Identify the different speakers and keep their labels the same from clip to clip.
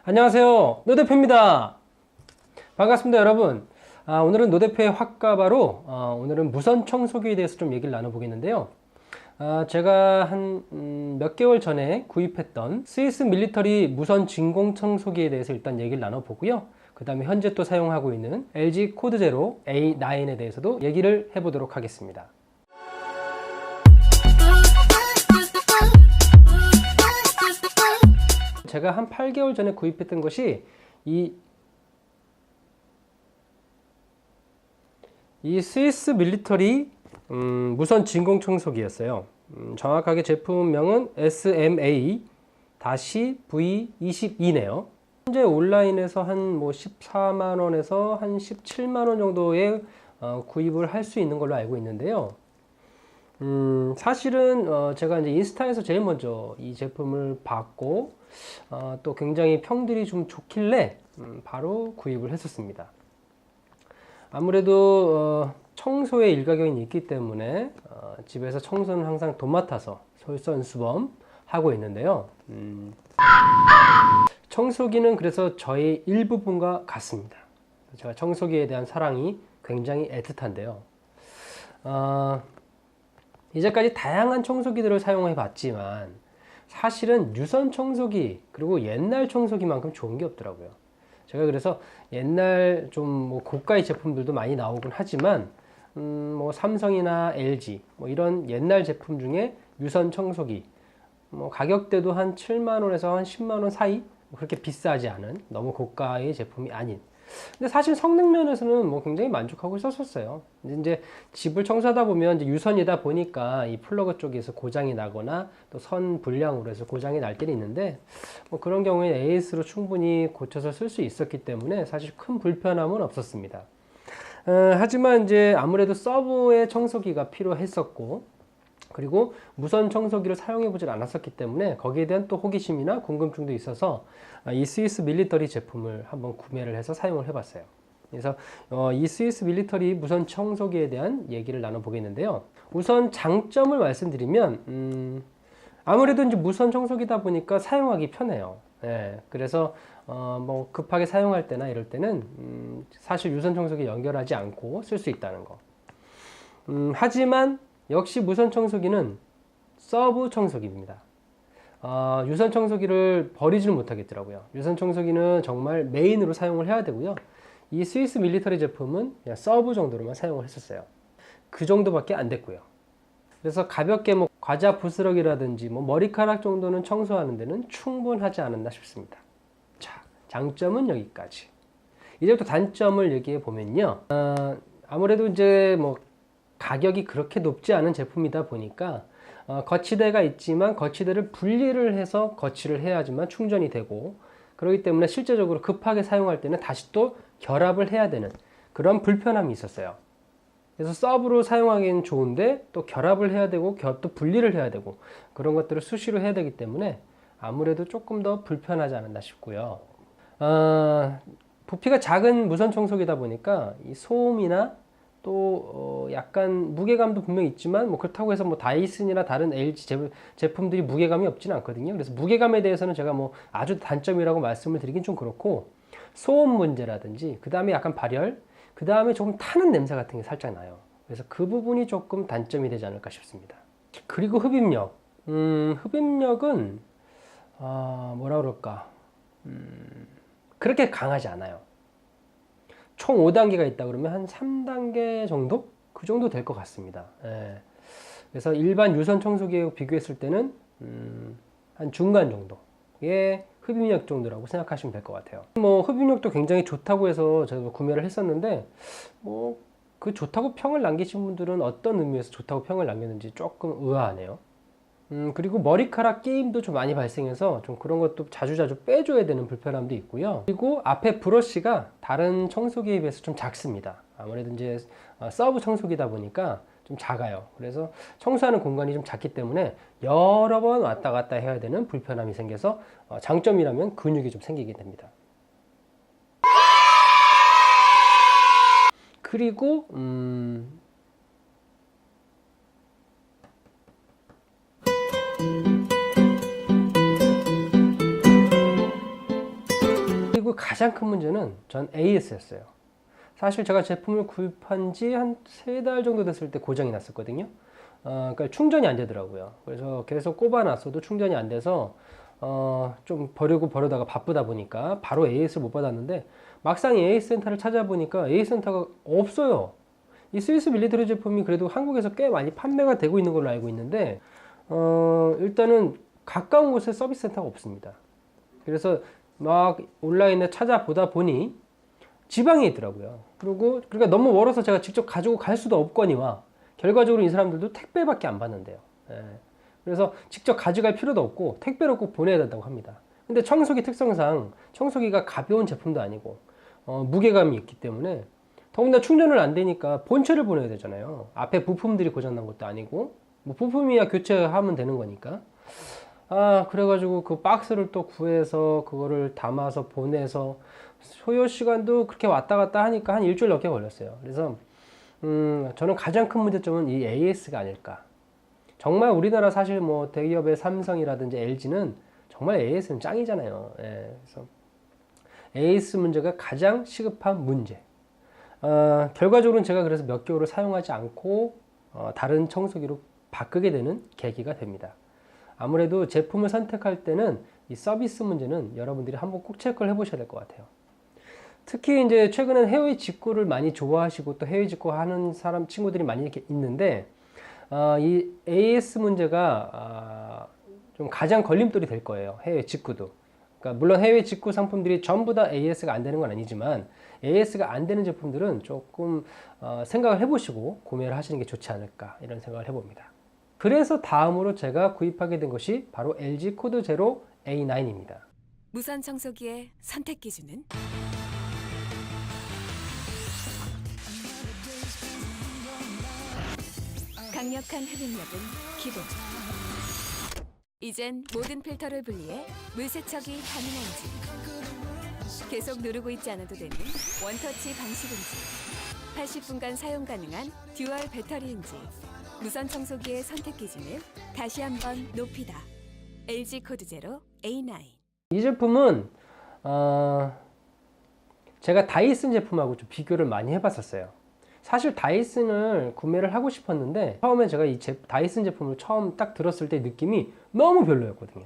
Speaker 1: 안녕하세요, 노대표입니다. 반갑습니다, 여러분. 오늘은 노대표의 확가바로 오늘은 무선 청소기에 대해서 좀 얘기를 나눠보겠는데요. 제가 한 몇 개월 전에 구입했던 스위스 밀리터리 무선 진공 청소기에 대해서 일단 얘기를 나눠보고요. 그 다음에 현재 또 사용하고 있는 LG 코드 제로 A9에 대해서도 얘기를 해보도록 하겠습니다. 제가 한 8개월 전에 구입했던 것이 이 스위스 밀리터리 무선 진공 청소기였어요. 정확하게 제품명은 SMA-V22네요. 현재 온라인에서 한 뭐 14만원에서 한 17만원 정도에 구입을 할 수 있는 걸로 알고 있는데요. 사실은 제가 이제 인스타에서 제일 먼저 이 제품을 봤고 또 굉장히 평들이 좀 좋길래 바로 구입을 했었습니다. 아무래도 청소에 일가견이 있기 때문에 집에서 청소는 항상 도맡아서 솔선수범 하고 있는데요. 청소기는 그래서 저의 일부분과 같습니다. 제가 청소기에 대한 사랑이 굉장히 애틋한데요. 이제까지 다양한 청소기들을 사용해 봤지만 사실은 유선 청소기 그리고 옛날 청소기만큼 좋은 게 없더라고요. 제가 그래서 옛날 좀 뭐 고가의 제품들도 많이 나오곤 하지만 뭐 삼성이나 LG 뭐 이런 옛날 제품 중에 유선 청소기 뭐 가격대도 한 7만 원에서 한 10만 원 사이, 그렇게 비싸지 않은 너무 고가의 제품이 아닌, 근데 사실 성능 면에서는 뭐 굉장히 만족하고 있었어요. 이제 집을 청소하다 보면 이제 유선이다 보니까 이 플러그 쪽에서 고장이 나거나 또 선 불량으로 해서 고장이 날 때는 있는데, 뭐 그런 경우에 AS로 충분히 고쳐서 쓸 수 있었기 때문에 사실 큰 불편함은 없었습니다. 하지만 이제 아무래도 서브의 청소기가 필요했었고, 그리고 무선 청소기를 사용해 보질 않았었기 때문에 거기에 대한 또 호기심이나 궁금증도 있어서 이 스위스 밀리터리 제품을 한번 구매를 해서 사용을 해봤어요. 그래서 이 스위스 밀리터리 무선 청소기에 대한 얘기를 나눠보겠는데요. 우선 장점을 말씀드리면 아무래도 이제 무선 청소기다 보니까 사용하기 편해요. 네, 그래서 뭐 급하게 사용할 때나 이럴 때는 사실 유선 청소기 연결하지 않고 쓸 수 있다는 거. 하지만 역시 무선 청소기는 서브 청소기입니다. 유선 청소기를 버리지는 못하겠더라고요. 유선 청소기는 정말 메인으로 사용을 해야 되고요. 이 스위스 밀리터리 제품은 그냥 서브 정도로만 사용을 했었어요. 그 정도밖에 안 됐고요. 그래서 가볍게 뭐 과자 부스러기라든지 뭐 머리카락 정도는 청소하는 데는 충분하지 않았나 싶습니다. 자, 장점은 여기까지. 이제부터 단점을 얘기해 보면요. 아무래도 이제 뭐 가격이 그렇게 높지 않은 제품이다 보니까 거치대가 있지만 거치대를 분리를 해서 거치를 해야지만 충전이 되고, 그렇기 때문에 실제적으로 급하게 사용할 때는 다시 또 결합을 해야 되는 그런 불편함이 있었어요. 그래서 서브로 사용하기는 좋은데 또 결합을 해야 되고 또 분리를 해야 되고 그런 것들을 수시로 해야 되기 때문에 아무래도 조금 더 불편하지 않았나 싶고요. 부피가 작은 무선 청소기다 보니까 이 소음이나 또 약간 무게감도 분명히 있지만 뭐 그렇다고 해서 뭐 다이슨이나 다른 LG 제품들이 무게감이 없지는 않거든요. 그래서 무게감에 대해서는 제가 뭐 아주 단점이라고 말씀을 드리긴 좀 그렇고, 소음 문제라든지 그 다음에 약간 발열, 그 다음에 조금 타는 냄새 같은 게 살짝 나요. 그래서 그 부분이 조금 단점이 되지 않을까 싶습니다. 그리고 흡입력, 흡입력은 뭐라 그럴까, 그렇게 강하지 않아요. 총 5단계가 있다 그러면 한 3단계 정도? 그 정도 될 것 같습니다. 예. 그래서 일반 유선 청소기에 비교했을 때는 한 중간 정도의 흡입력 정도라고 생각하시면 될 것 같아요. 뭐 흡입력도 굉장히 좋다고 해서 저도 구매를 했었는데, 뭐 그 좋다고 평을 남기신 분들은 어떤 의미에서 좋다고 평을 남겼는지 조금 의아하네요. 그리고 머리카락 끼임도 좀 많이 발생해서 좀 그런 것도 자주자주 빼줘야 되는 불편함도 있고요. 그리고 앞에 브러쉬가 다른 청소기에 비해서 좀 작습니다. 아무래도 이제 서브 청소기다 보니까 좀 작아요. 그래서 청소하는 공간이 좀 작기 때문에 여러 번 왔다 갔다 해야 되는 불편함이 생겨서 장점이라면 근육이 좀 생기게 됩니다. 그리고 그리고 가장 큰 문제는 전 AS였어요. 사실 제가 제품을 구입한 지 한 3달 정도 됐을 때 고장이 났었거든요. 그러니까 충전이 안 되더라고요. 그래서 계속 꼽아놨어도 충전이 안 돼서 좀 버려다가 바쁘다 보니까 바로 AS를 못 받았는데, 막상 AS 센터를 찾아보니까 AS 센터가 없어요. 이 스위스 밀리터리 제품이 그래도 한국에서 꽤 많이 판매가 되고 있는 걸로 알고 있는데, 일단은 가까운 곳에 서비스 센터가 없습니다. 그래서 막 온라인에 찾아보다 보니 지방에 있더라고요. 그러니까 너무 멀어서 제가 직접 가지고 갈 수도 없거니와, 결과적으로 이 사람들도 택배밖에 안 받는데요. 예. 그래서 직접 가져갈 필요도 없고 택배로 꼭 보내야 된다고 합니다. 근데 청소기 특성상 청소기가 가벼운 제품도 아니고 무게감이 있기 때문에, 더군다나 충전을 안 되니까 본체를 보내야 되잖아요. 앞에 부품들이 고장난 것도 아니고, 뭐 부품이야 교체하면 되는 거니까. 그래가지고 그 박스를 또 구해서 그거를 담아서 보내서 소요 시간도 그렇게 왔다 갔다 하니까 한 일주일 넘게 걸렸어요. 그래서 저는 가장 큰 문제점은 이 AS가 아닐까. 정말 우리나라 사실 뭐 대기업의 삼성이라든지 LG는 정말 AS는 짱이잖아요. 예, 그래서 AS 문제가 가장 시급한 문제. 결과적으로는 제가 그래서 몇 개월을 사용하지 않고 다른 청소기로 바꾸게 되는 계기가 됩니다. 아무래도 제품을 선택할 때는 이 서비스 문제는 여러분들이 한번 꼭 체크를 해보셔야 될 것 같아요. 특히 이제 최근엔 해외 직구를 많이 좋아하시고 또 해외 직구 하는 친구들이 많이 이렇게 있는데, 이 AS 문제가 좀 가장 걸림돌이 될 거예요. 해외 직구도. 그러니까 물론 해외 직구 상품들이 전부 다 AS가 안 되는 건 아니지만, AS가 안 되는 제품들은 조금 생각을 해보시고 구매를 하시는 게 좋지 않을까, 이런 생각을 해봅니다. 그래서 다음으로 제가 구입하게 된 것이 바로 LG 코드 제로 A9입니다.
Speaker 2: 무선 청소기의 선택 기준은 강력한 흡입력은 기본. 이젠 모든 필터를 분리해 물세척이 가능한지, 계속 누르고 있지 않아도 되는 원터치 방식인지, 80분간 사용 가능한 듀얼 배터리인지, 무선 청소기의 선택 기준을 다시 한번 높이다. LG 코드 제로 A9.
Speaker 1: 이 제품은 제가 다이슨 제품하고 좀 비교를 많이 해봤었어요. 사실 다이슨을 구매를 하고 싶었는데, 처음에 제가 이 다이슨 제품을 처음 딱 들었을 때 느낌이 너무 별로였거든요.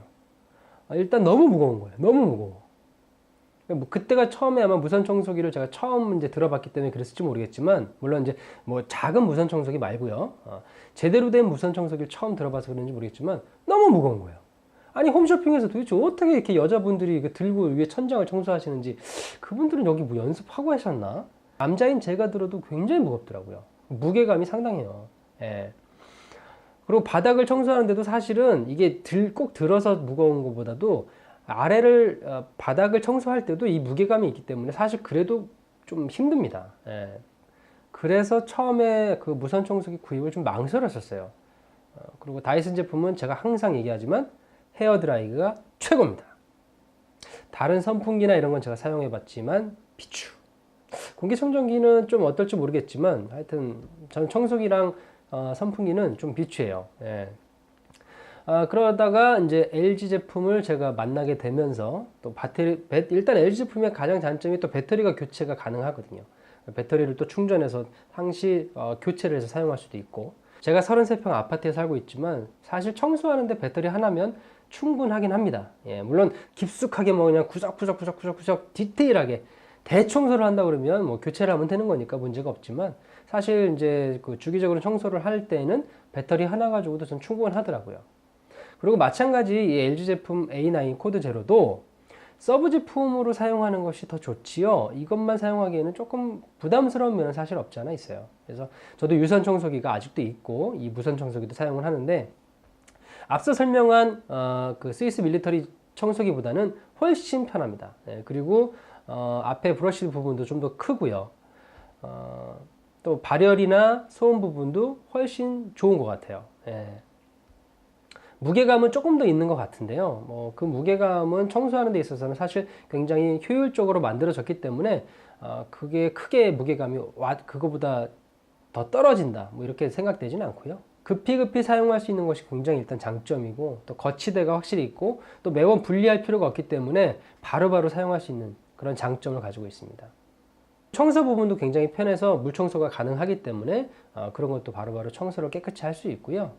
Speaker 1: 일단 너무 무거운 거예요. 너무 무거워. 뭐 그때가 처음에 아마 무선 청소기를 제가 처음 이제 들어봤기 때문에 그랬을지 모르겠지만, 물론 이제 뭐 작은 무선 청소기 말고요, 제대로 된 무선 청소기를 처음 들어봐서 그런지 모르겠지만 너무 무거운 거예요. 아니, 홈쇼핑에서 도대체 어떻게 이렇게 여자분들이 들고 위에 천장을 청소하시는지, 그분들은 여기 뭐 연습하고 하셨나? 남자인 제가 들어도 굉장히 무겁더라고요. 무게감이 상당해요. 예. 그리고 바닥을 청소하는데도 사실은 이게 꼭 들어서 무거운 것보다도 아래를 바닥을 청소할 때도 이 무게감이 있기 때문에 사실 그래도 좀 힘듭니다. 예. 그래서 처음에 그 무선 청소기 구입을 좀 망설였었어요. 그리고 다이슨 제품은 제가 항상 얘기하지만 헤어드라이기가 최고입니다. 다른 선풍기나 이런 건 제가 사용해 봤지만 비추. 공기청정기는 좀 어떨지 모르겠지만 하여튼 저는 청소기랑 선풍기는 좀 비추해요. 예. 그러다가 이제 LG 제품을 제가 만나게 되면서 또 일단 LG 제품의 가장 장점이 또 배터리가 교체가 가능하거든요. 배터리를 또 충전해서 항시 교체를 해서 사용할 수도 있고, 제가 33평 아파트에 살고 있지만 사실 청소하는데 배터리 하나면 충분하긴 합니다. 예, 물론 깊숙하게 뭐 그냥 구석구석 디테일하게 대청소를 한다 그러면 뭐 교체를 하면 되는 거니까 문제가 없지만, 사실 이제 그 주기적으로 청소를 할 때는 배터리 하나 가지고도 전 충분하더라고요. 그리고 마찬가지 이 LG 제품 A9 코드 제로도 서브 제품으로 사용하는 것이 더 좋지요. 이것만 사용하기에는 조금 부담스러운 면은 사실 없지 않아 있어요. 그래서 저도 유선 청소기가 아직도 있고 이 무선 청소기도 사용을 하는데, 앞서 설명한 그 스위스 밀리터리 청소기보다는 훨씬 편합니다. 예, 그리고 앞에 브러쉬 부분도 좀 더 크고요. 또 발열이나 소음 부분도 훨씬 좋은 것 같아요. 예. 무게감은 조금 더 있는 것 같은데요. 뭐 그 무게감은 청소하는 데 있어서는 사실 굉장히 효율적으로 만들어졌기 때문에 그게 크게 무게감이 그거보다 더 떨어진다, 뭐 이렇게 생각되지는 않고요. 급히 사용할 수 있는 것이 굉장히 일단 장점이고, 또 거치대가 확실히 있고, 또 매번 분리할 필요가 없기 때문에 바로바로 사용할 수 있는 그런 장점을 가지고 있습니다. 청소 부분도 굉장히 편해서 물 청소가 가능하기 때문에 그런 것도 바로바로 청소를 깨끗이 할 수 있고요.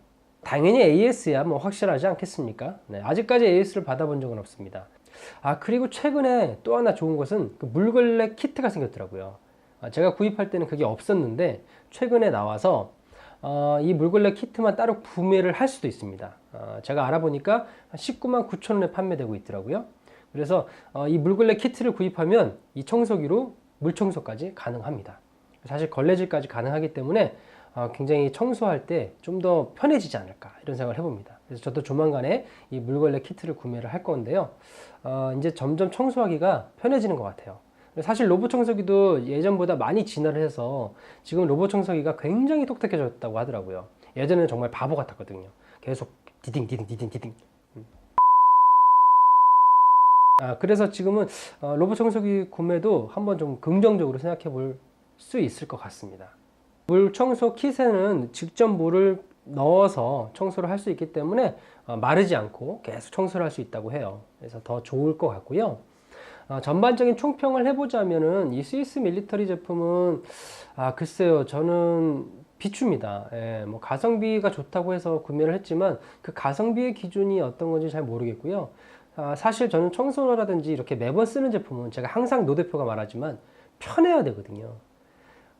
Speaker 1: 당연히 AS야 뭐 확실하지 않겠습니까? 네, 아직까지 AS를 받아본 적은 없습니다. 그리고 최근에 또 하나 좋은 것은 그 물걸레 키트가 생겼더라고요. 제가 구입할 때는 그게 없었는데 최근에 나와서 이 물걸레 키트만 따로 구매를 할 수도 있습니다. 제가 알아보니까 19만 9천 원에 판매되고 있더라고요. 그래서 이 물걸레 키트를 구입하면 이 청소기로 물 청소까지 가능합니다. 사실 걸레질까지 가능하기 때문에 굉장히 청소할 때 좀 더 편해지지 않을까 이런 생각을 해봅니다. 그래서 저도 조만간에 이 물걸레 키트를 구매를 할 건데요. 이제 점점 청소하기가 편해지는 것 같아요. 사실 로봇 청소기도 예전보다 많이 진화를 해서 지금 로봇 청소기가 굉장히 똑똑해졌다고 하더라고요. 예전에는 정말 바보 같았거든요. 계속 디딩 디딩 디딩 디딩. 그래서 지금은 로봇 청소기 구매도 한번 좀 긍정적으로 생각해 볼 수 있을 것 같습니다. 물 청소 킷에는 직접 물을 넣어서 청소를 할 수 있기 때문에 마르지 않고 계속 청소를 할 수 있다고 해요. 그래서 더 좋을 것 같고요. 전반적인 총평을 해보자면은 이 스위스 밀리터리 제품은 글쎄요, 저는 비춥니다. 뭐 가성비가 좋다고 해서 구매를 했지만 그 가성비의 기준이 어떤 건지 잘 모르겠고요. 사실 저는 청소라든지 이렇게 매번 쓰는 제품은 제가 항상 노 대표가 말하지만 편해야 되거든요.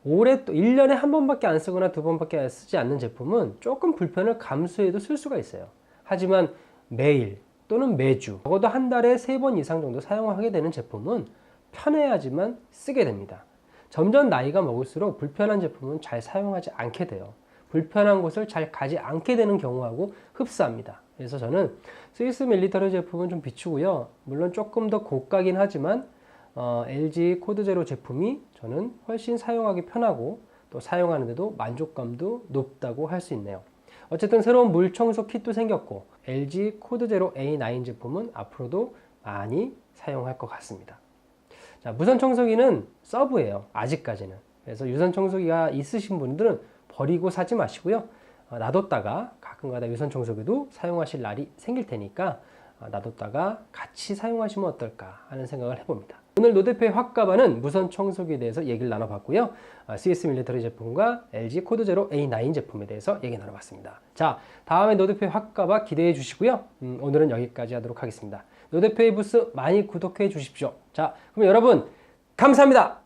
Speaker 1: 올해 또 1년에 한 번밖에 안 쓰거나 두 번밖에 쓰지 않는 제품은 조금 불편을 감수해도 쓸 수가 있어요. 하지만 매일 또는 매주 적어도 한 달에 3번 이상 정도 사용하게 되는 제품은 편해야지만 쓰게 됩니다. 점점 나이가 먹을수록 불편한 제품은 잘 사용하지 않게 돼요. 불편한 곳을 잘 가지 않게 되는 경우하고 흡사합니다. 그래서 저는 스위스 밀리터리 제품은 좀 비추고요. 물론 조금 더 고가긴 하지만 LG 코드 제로 제품이 저는 훨씬 사용하기 편하고 또 사용하는데도 만족감도 높다고 할 수 있네요. 어쨌든 새로운 물 청소 킷도 생겼고 LG 코드 제로 A9 제품은 앞으로도 많이 사용할 것 같습니다. 자, 무선 청소기는 서브예요. 아직까지는. 그래서 유선 청소기가 있으신 분들은 버리고 사지 마시고요. 놔뒀다가 가끔가다 유선 청소기도 사용하실 날이 생길 테니까 놔뒀다가 같이 사용하시면 어떨까 하는 생각을 해봅니다. 오늘 노대표의 확가반은 무선 청소기에 대해서 얘기를 나눠봤고요. CS 밀리터리 제품과 LG 코드 제로 A9 제품에 대해서 얘기 나눠봤습니다. 자, 다음에 노대표의 확가반 기대해 주시고요. 오늘은 여기까지 하도록 하겠습니다. 노대표의 부스 많이 구독해 주십시오. 자, 그럼 여러분 감사합니다.